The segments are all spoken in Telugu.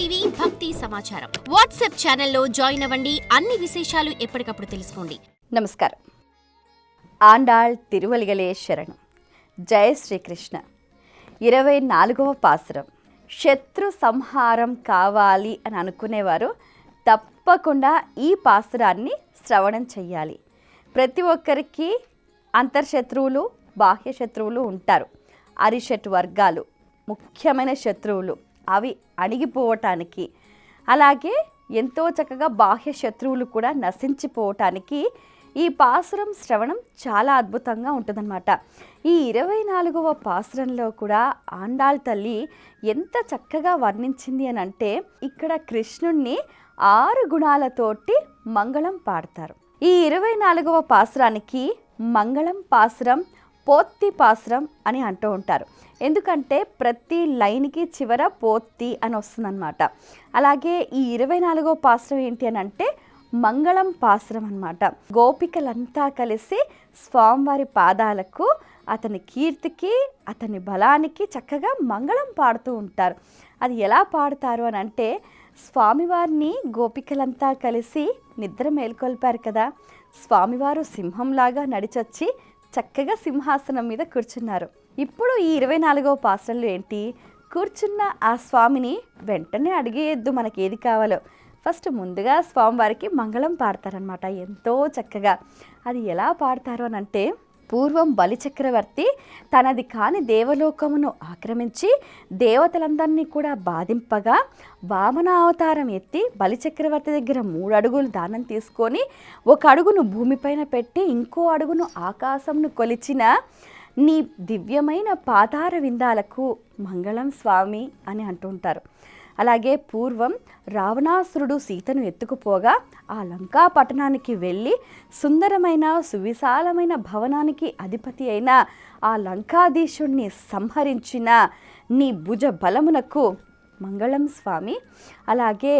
టీవీ భక్తి సమాచారం వాట్సాప్ ఛానల్లో జాయిన్ అవ్వండి. అన్ని విశేషాలు ఎప్పటికప్పుడు తెలుసుకోండి. నమస్కారం. ఆండాళ్ తిరువలిగలే శరణం. జయ శ్రీకృష్ణ. 24వ పాసురం. శత్రు సంహారం కావాలి అని అనుకునేవారు తప్పకుండా ఈ పాసురాన్ని శ్రవణం చెయ్యాలి. ప్రతి ఒక్కరికి అంతర్శత్రువులు, బాహ్య శత్రువులు ఉంటారు. అరిషట్ వర్గాలు ముఖ్యమైన శత్రువులు, అవి అణిగిపోవటానికి, అలాగే ఎంతో చక్కగా బాహ్య శత్రువులు కూడా నశించిపోవటానికి ఈ పాసురం శ్రవణం చాలా అద్భుతంగా ఉంటుందన్నమాట. ఈ 24వ పాసురంలో కూడా ఆండాళ్ తల్లి ఎంత చక్కగా వర్ణించింది అని అంటే, ఇక్కడ కృష్ణుణ్ణి 6 గుణాలతోటి మంగళం పాడతారు. ఈ 24వ పాసురానికి మంగళం పాసురం, పోత్తి పాసురం అని అంటూ ఉంటారు. ఎందుకంటే ప్రతి లైన్కి చివర పోత్తి అని వస్తుందన్నమాట. అలాగే ఈ 24వ పాసురం ఏంటి అని అంటే మంగళం పాసురం అన్నమాట. గోపికలంతా కలిసి స్వామివారి పాదాలకు, అతని కీర్తికి, అతని బలానికి చక్కగా మంగళం పాడుతూ ఉంటారు. అది ఎలా పాడతారు అని అంటే, స్వామివారిని గోపికలంతా కలిసి నిద్ర మేల్కొల్పారు కదా, స్వామివారు సింహంలాగా నడిచొచ్చి చక్కగా సింహాసనం మీద కూర్చున్నారు. ఇప్పుడు ఈ 24వ పాసురంలో ఏంటి, కూర్చున్న ఆ స్వామిని వెంటనే అడిగేయద్దు మనకి ఏది కావాలో. ఫస్ట్ ముందుగా స్వామివారికి మంగళం పాడతారనమాట ఎంతో చక్కగా. అది ఎలా పాడతారు అని అంటే, పూర్వం బలిచక్రవర్తి తనది కాని దేవలోకమును ఆక్రమించి దేవతలందరినీ కూడా బాధింపగా వామన అవతారం ఎత్తి బలిచక్రవర్తి దగ్గర 3 అడుగులు దానం తీసుకొని 1 అడుగును భూమిపైన పెట్టి ఇంకో అడుగును ఆకాశంను కొలిచిన నీ దివ్యమైన పాదార విందాలకు మంగళం స్వామి అని అంటుంటారు. అలాగే పూర్వం రావణాసురుడు సీతను ఎత్తుకుపోగా ఆ లంకా పట్టణానికి వెళ్ళి సుందరమైన సువిశాలమైన భవనానికి అధిపతి అయిన ఆ లంకాధీశుణ్ణి సంహరించిన నీ భుజ బలమునకు మంగళం స్వామి. అలాగే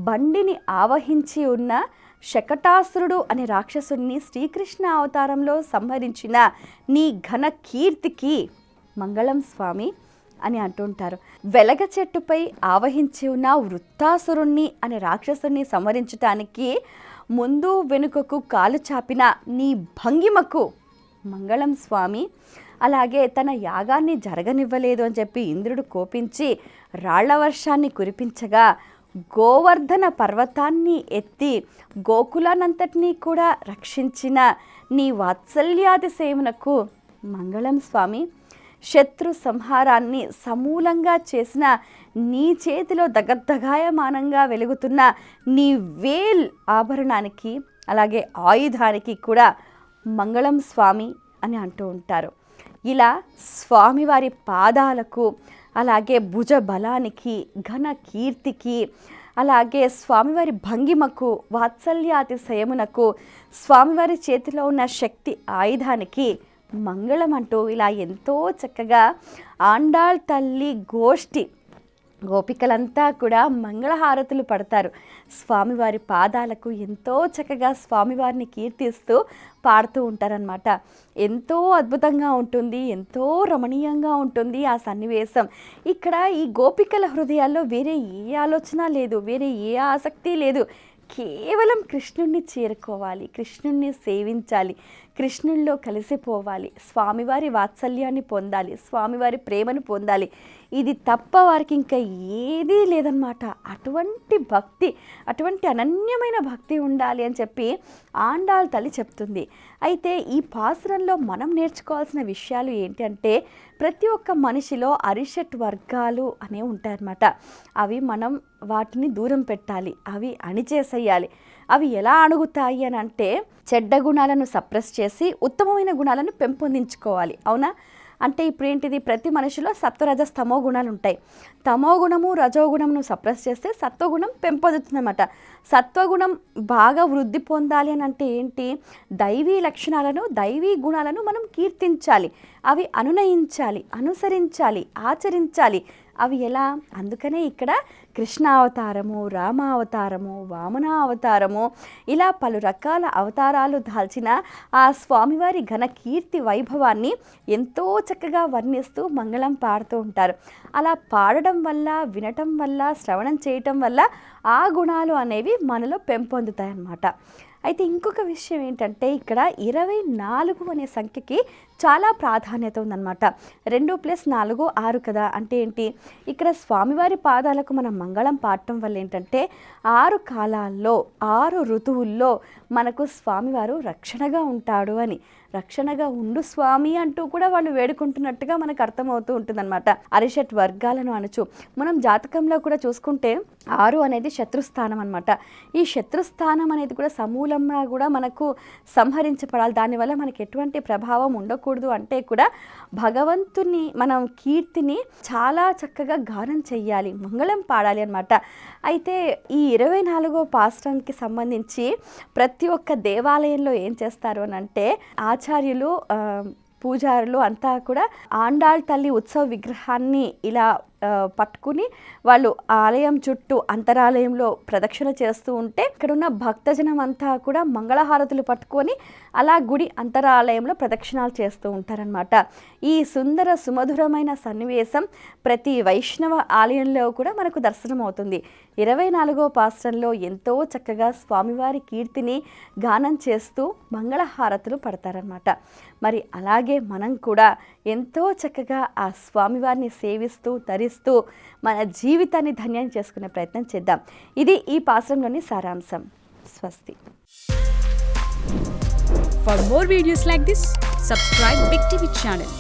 బండిని ఆవహించి ఉన్న శకటాసురుడు అనే రాక్షసుని శ్రీకృష్ణ అవతారంలో సంహరించిన నీ ఘన కీర్తికి మంగళం స్వామి అని అంటుంటారు. వెలగ చెట్టుపై ఆవహించి ఉన్న వృత్తాసురుణ్ణి అనే రాక్షసుని సంహరించటానికి ముందు వెనుకకు కాలు చాపిన నీ భంగిమకు మంగళం స్వామి. అలాగే తన యాగాన్ని జరగనివ్వలేదు అని చెప్పి ఇంద్రుడు కోపించి రాళ్ల వర్షాన్ని కురిపించగా గోవర్ధన పర్వతాన్ని ఎత్తి గోకులానంతటినీ కూడా రక్షించిన నీ వాత్సల్యాతిశయమునకు మంగళం స్వామి. శత్రు సంహారాన్ని సమూలంగా చేసిన నీ చేతిలో దగద్దగాయమానంగా వెలుగుతున్న నీ వేల్ ఆభరణానికి, అలాగే ఆయుధానికి కూడా మంగళం స్వామి అని అంటూ ఉంటారు. ఇలా స్వామివారి పాదాలకు, అలాగే భుజ బలానికి, ఘన కీర్తికి, అలాగే స్వామివారి భంగిమకు, వాత్సల్యాతిశయమునకు, స్వామివారి చేతిలో ఉన్న శక్తి ఆయుధానికి మంగళం అంటూ ఇలా ఎంతో చక్కగా ఆండాళ్ తల్లి గోష్ఠి గోపికలంతా కూడా మంగళహారతులు పడతారు. స్వామివారి పాదాలకు ఎంతో చక్కగా స్వామివారిని కీర్తిస్తూ పాడుతూ ఉంటారనమాట. ఎంతో అద్భుతంగా ఉంటుంది, ఎంతో రమణీయంగా ఉంటుంది ఆ సన్నివేశం. ఇక్కడ ఈ గోపికల హృదయాల్లో వేరే ఏ ఆలోచన లేదు, వేరే ఏ ఆసక్తి లేదు. కేవలం కృష్ణుణ్ణి చేరుకోవాలి, కృష్ణుణ్ణి సేవించాలి, కృష్ణుల్లో కలిసిపోవాలి, స్వామివారి వాత్సల్యాన్ని పొందాలి, స్వామివారి ప్రేమను పొందాలి. ఇది తప్ప వారికి ఇంకా ఏదీ లేదన్నమాట. అటువంటి భక్తి, అటువంటి అనన్యమైన భక్తి ఉండాలి అని చెప్పి ఆండాళ్ తల్లి చెప్తుంది. అయితే ఈ పాసురంలో మనం నేర్చుకోవాల్సిన విషయాలు ఏంటంటే, ప్రతి ఒక్క మనిషిలో అరిషట్ వర్గాలు అనేవి ఉంటాయన్నమాట. అవి మనం వాటిని దూరం పెట్టాలి, అవి అణిచేసేయాలి. అవి ఎలా అణుగుతాయి అని అంటే, చెడ్డ గుణాలను సప్రెస్ చేసి ఉత్తమమైన గుణాలను పెంపొందించుకోవాలి. అవునా? అంటే ఇప్పుడు ఏంటిది, ప్రతి మనిషిలో సత్వరజస్ తమో గుణాలు ఉంటాయి. తమో గుణము రజోగుణంను సప్రెస్ చేస్తే సత్వగుణం పెంపొందుతుందన్నమాట. సత్వగుణం బాగా వృద్ధి పొందాలి అని అంటే ఏంటి, దైవీ లక్షణాలను, దైవీ గుణాలను మనం కీర్తించాలి, అవి అనునయించాలి, అనుసరించాలి, ఆచరించాలి. అవి ఎలా? అందుకనే ఇక్కడ కృష్ణావతారము, రామావతారము, వామన అవతారము, ఇలా పలు రకాల అవతారాలు దాల్చిన ఆ స్వామివారి ఘన కీర్తి వైభవాన్ని ఎంతో చక్కగా వర్ణిస్తూ మంగళం పాడుతూ ఉంటారు. అలా పాడడం వల్ల, వినటం వల్ల, శ్రవణం చేయటం వల్ల ఆ గుణాలు అనేవి మనలో పెంపొందుతాయి అన్నమాట. అయితే ఇంకొక విషయం ఏంటంటే ఇక్కడ 24 అనే సంఖ్యకి చాలా ప్రాధాన్యత ఉందన్నమాట. 2+4 6 కదా. అంటే ఏంటి? ఇక్కడ స్వామివారి పాదాలకు మనం మంగళం పాడటం వల్ల ఏంటంటే 6 కాలాల్లో 6 ఋతువుల్లో మనకు స్వామివారు రక్షణగా ఉంటాడు అని, రక్షణగా ఉండు స్వామి అంటూ కూడా వాళ్ళు వేడుకుంటున్నట్టుగా మనకు అర్థమవుతూ ఉంటుందన్నమాట. అరిషట్ వర్గాలను అనొచ్చు. మనం జాతకంలో కూడా చూసుకుంటే 6 అనేది శత్రుస్థానం అనమాట. ఈ శత్రుస్థానం అనేది కూడా సమూలంగా కూడా మనకు సంహరించబడాలి. దానివల్ల మనకి ఎటువంటి ప్రభావం ఉండకూడదు అంటే కూడా భగవంతుని మనం కీర్తిని చాలా చక్కగా గానం చెయ్యాలి, మంగళం పాడాలి అనమాట. అయితే ఈ 24వ పాసురానికి సంబంధించి ప్రతి ఒక్క దేవాలయంలో ఏం చేస్తారు అని అంటే ఆచార్యులు, పూజారులు అంతా కూడా ఆండాళ్ తల్లి ఉత్సవ విగ్రహాన్ని ఇలా పట్టుకుని వాళ్ళు ఆలయం చుట్టూ అంతరాలయంలో ప్రదక్షిణ చేస్తూ ఉంటే ఇక్కడున్న భక్తజనం అంతా కూడా మంగళహారతులు పట్టుకొని అలా గుడి అంతరాలయంలో ప్రదక్షిణాలు చేస్తూ ఉంటారనమాట. ఈ సుందర సుమధురమైన సన్నివేశం ప్రతి వైష్ణవ ఆలయంలో కూడా మనకు దర్శనం అవుతుంది. 24వ పాసురంలో ఎంతో చక్కగా స్వామివారి కీర్తిని గానం చేస్తూ మంగళహారతులు పడతారనమాట. మరి అలాగే మనం కూడా ఎంతో చక్కగా ఆ స్వామివారిని సేవిస్తూ తరిస్తూ మన జీవితాన్ని ధన్యం చేసుకునే ప్రయత్నం చేద్దాం. ఇది ఈ పాసురంలోని సారాంశం. స్వస్తి. For more videos like this, subscribe Big TV channel.